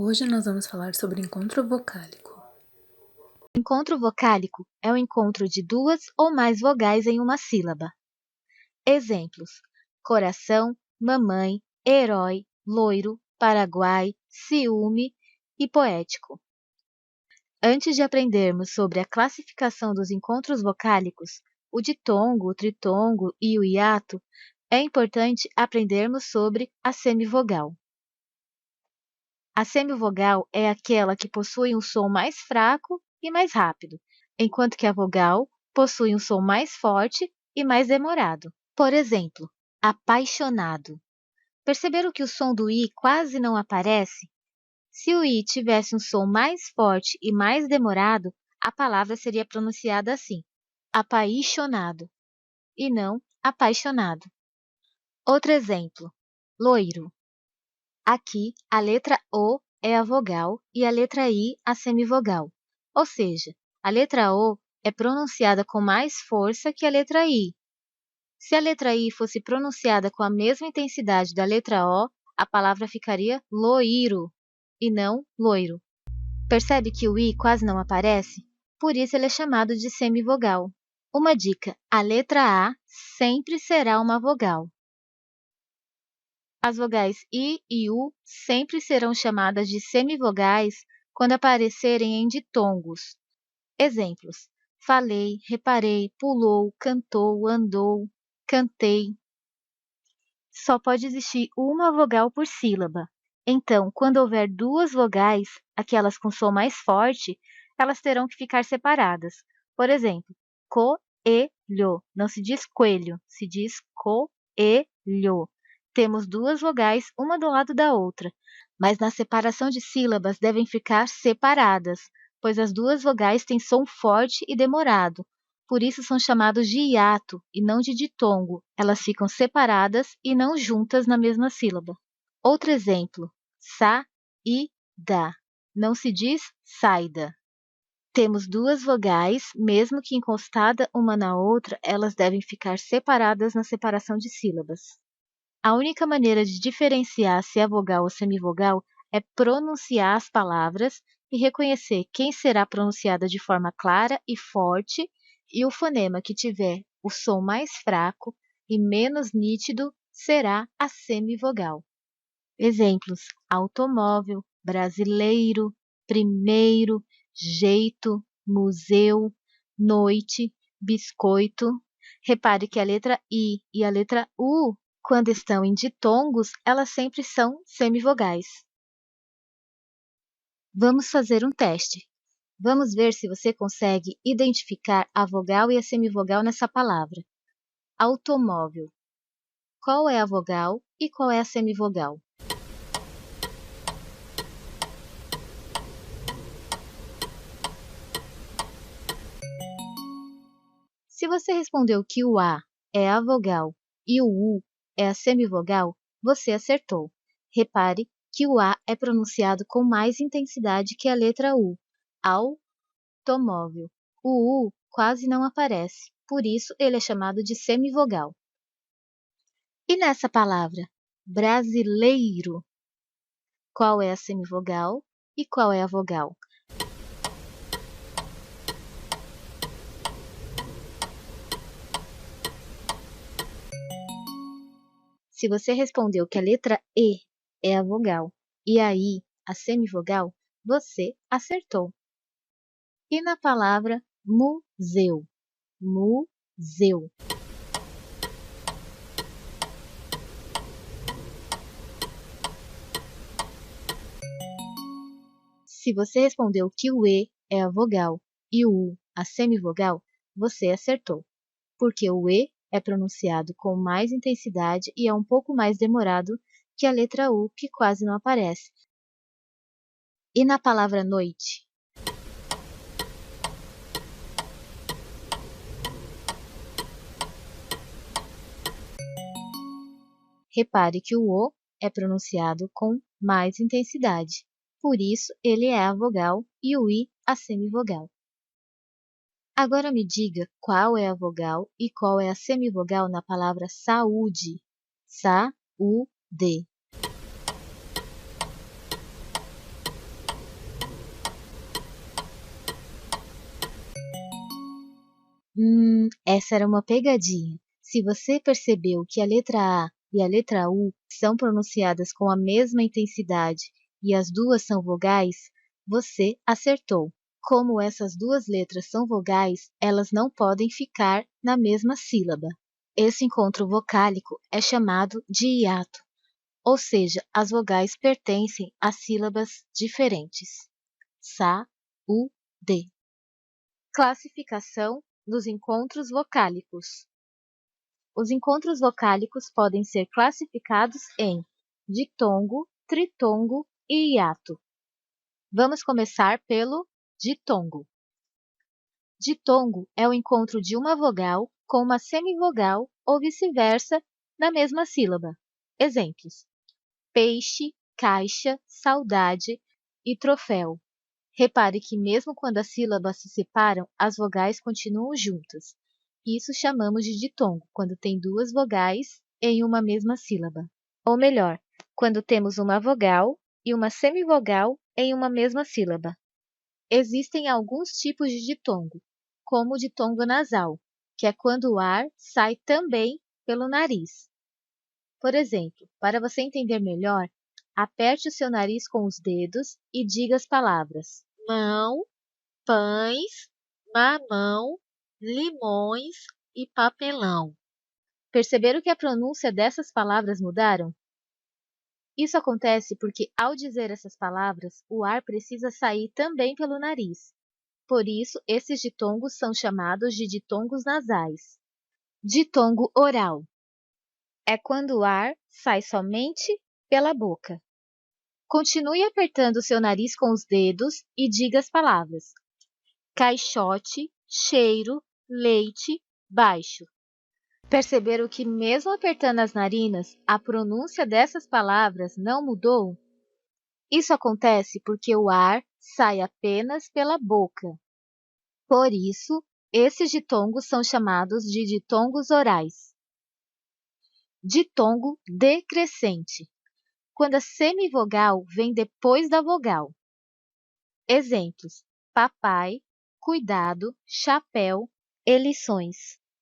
Hoje nós vamos falar sobre encontro vocálico. Encontro vocálico é o encontro de duas ou mais vogais em uma sílaba. Exemplos: coração, mamãe, herói, loiro, Paraguai, ciúme e poético. Antes de aprendermos sobre a classificação dos encontros vocálicos, o ditongo, o tritongo e o hiato, é importante aprendermos sobre a semivogal. A semivogal é aquela que possui um som mais fraco e mais rápido, enquanto que a vogal possui um som mais forte e mais demorado. Por exemplo, apaixonado. Perceberam que o som do i quase não aparece? Se o i tivesse um som mais forte e mais demorado, a palavra seria pronunciada assim: apaixonado, e não apaixonado. Outro exemplo: loiro. Aqui, a letra O é a vogal e a letra I a semivogal. Ou seja, a letra O é pronunciada com mais força que a letra I. Se a letra I fosse pronunciada com a mesma intensidade da letra O, a palavra ficaria loiro e não loiro. Percebe que o I quase não aparece? Por isso ele é chamado de semivogal. Uma dica: a letra A sempre será uma vogal. As vogais I e U sempre serão chamadas de semivogais quando aparecerem em ditongos. Exemplos: falei, reparei, pulou, cantou, andou, cantei. Só pode existir uma vogal por sílaba. Então, quando houver duas vogais, aquelas com som mais forte, elas terão que ficar separadas. Por exemplo, coelho. Não se diz coelho, se diz coelho. Temos duas vogais, uma do lado da outra, mas na separação de sílabas devem ficar separadas, pois as duas vogais têm som forte e demorado. Por isso são chamados de hiato e não de ditongo. Elas ficam separadas e não juntas na mesma sílaba. Outro exemplo: sa-i-da. Não se diz saida. Temos duas vogais, mesmo que encostada uma na outra, elas devem ficar separadas na separação de sílabas. A única maneira de diferenciar se é vogal ou semivogal é pronunciar as palavras e reconhecer quem será pronunciada de forma clara e forte e o fonema que tiver o som mais fraco e menos nítido será a semivogal. Exemplos: automóvel, brasileiro, primeiro, jeito, museu, noite, biscoito. Repare que a letra I e a letra U, quando estão em ditongos, elas sempre são semivogais. Vamos fazer um teste. Vamos ver se você consegue identificar a vogal e a semivogal nessa palavra. Automóvel. Qual é a vogal e qual é a semivogal? Se você respondeu que o A é a vogal e o U é a semivogal, você acertou. Repare que o A é pronunciado com mais intensidade que a letra U. Automóvel. O U quase não aparece, por isso ele é chamado de semivogal. E nessa palavra, brasileiro, qual é a semivogal e qual é a vogal? Se você respondeu que a letra E é a vogal e a I a semivogal, você acertou. E na palavra museu? Museu. Se você respondeu que o E é a vogal e o U a semivogal, você acertou, porque o E é pronunciado com mais intensidade e é um pouco mais demorado que a letra U, que quase não aparece. E na palavra noite? Repare que o O é pronunciado com mais intensidade, por isso ele é a vogal e o I a semivogal. Agora me diga qual é a vogal e qual é a semivogal na palavra saúde. Sa-u-de. Essa era uma pegadinha. Se você percebeu que a letra A e a letra U são pronunciadas com a mesma intensidade e as duas são vogais, você acertou. Como essas duas letras são vogais, elas não podem ficar na mesma sílaba. Esse encontro vocálico é chamado de hiato, ou seja, as vogais pertencem a sílabas diferentes. Sa, U, D. Classificação dos encontros vocálicos. Os encontros vocálicos podem ser classificados em ditongo, tritongo e hiato. Vamos começar pelo ditongo. Ditongo é o encontro de uma vogal com uma semivogal ou vice-versa na mesma sílaba. Exemplos: peixe, caixa, saudade e troféu. Repare que mesmo quando as sílabas se separam, as vogais continuam juntas. Isso chamamos de ditongo, quando tem duas vogais em uma mesma sílaba. Ou melhor, quando temos uma vogal e uma semivogal em uma mesma sílaba. Existem alguns tipos de ditongo, como o ditongo nasal, que é quando o ar sai também pelo nariz. Por exemplo, para você entender melhor, aperte o seu nariz com os dedos e diga as palavras mão, pães, mamão, limões e papelão. Perceberam que a pronúncia dessas palavras mudaram? Isso acontece porque, ao dizer essas palavras, o ar precisa sair também pelo nariz. Por isso, esses ditongos são chamados de ditongos nasais. Ditongo oral é quando o ar sai somente pela boca. Continue apertando seu nariz com os dedos e diga as palavras caixote, cheiro, leite, baixo. Perceberam que mesmo apertando as narinas, a pronúncia dessas palavras não mudou? Isso acontece porque o ar sai apenas pela boca. Por isso, esses ditongos são chamados de ditongos orais. Ditongo decrescente, quando a semivogal vem depois da vogal. Exemplos: papai, cuidado, chapéu e lições.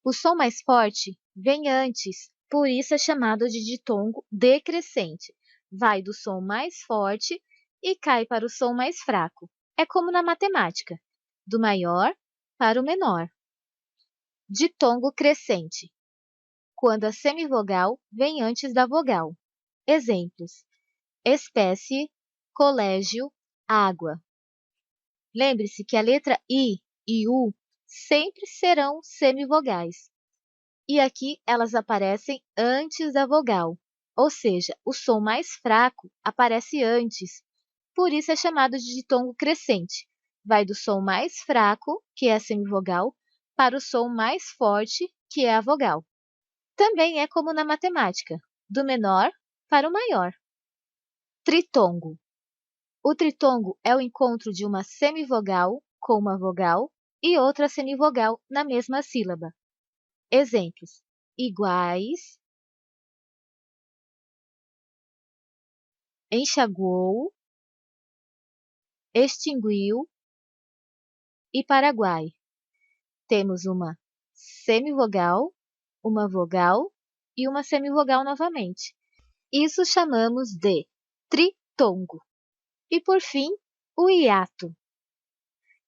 O som mais forte vem antes, por isso é chamado de ditongo decrescente. Vai do som mais forte e cai para o som mais fraco. É como na matemática, do maior para o menor. Ditongo crescente, quando a semivogal vem antes da vogal. Exemplos: espécie, colégio, água. Lembre-se que a letra I e U sempre serão semivogais. E aqui elas aparecem antes da vogal, ou seja, o som mais fraco aparece antes. Por isso é chamado de ditongo crescente. Vai do som mais fraco, que é a semivogal, para o som mais forte, que é a vogal. Também é como na matemática, do menor para o maior. Tritongo. O tritongo é o encontro de uma semivogal com uma vogal e outra semivogal na mesma sílaba. Exemplos: iguais, enxaguou, extinguiu e Paraguai. Temos uma semivogal, uma vogal e uma semivogal novamente. Isso chamamos de tritongo. E por fim, o hiato,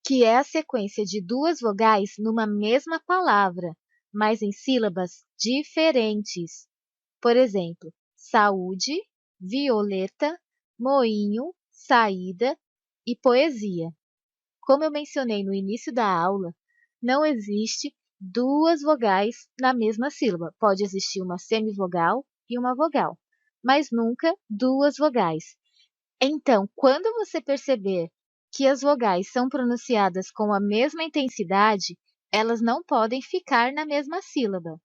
que é a sequência de duas vogais numa mesma palavra, mas em sílabas diferentes. Por exemplo, saúde, violeta, moinho, saída e poesia. Como eu mencionei no início da aula, não existe duas vogais na mesma sílaba. Pode existir uma semivogal e uma vogal, mas nunca duas vogais. Então, quando você perceber que as vogais são pronunciadas com a mesma intensidade, elas não podem ficar na mesma sílaba.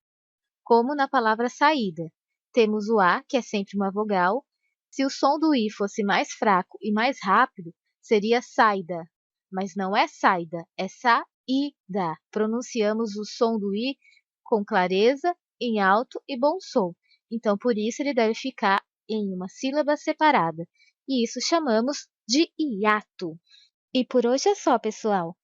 Como na palavra saída, temos o A, que é sempre uma vogal. Se o som do I fosse mais fraco e mais rápido, seria saida, mas não é saida, é saída. Pronunciamos o som do I com clareza, em alto e bom som. Então, por isso, ele deve ficar em uma sílaba separada. E isso chamamos de hiato. E por hoje é só, pessoal.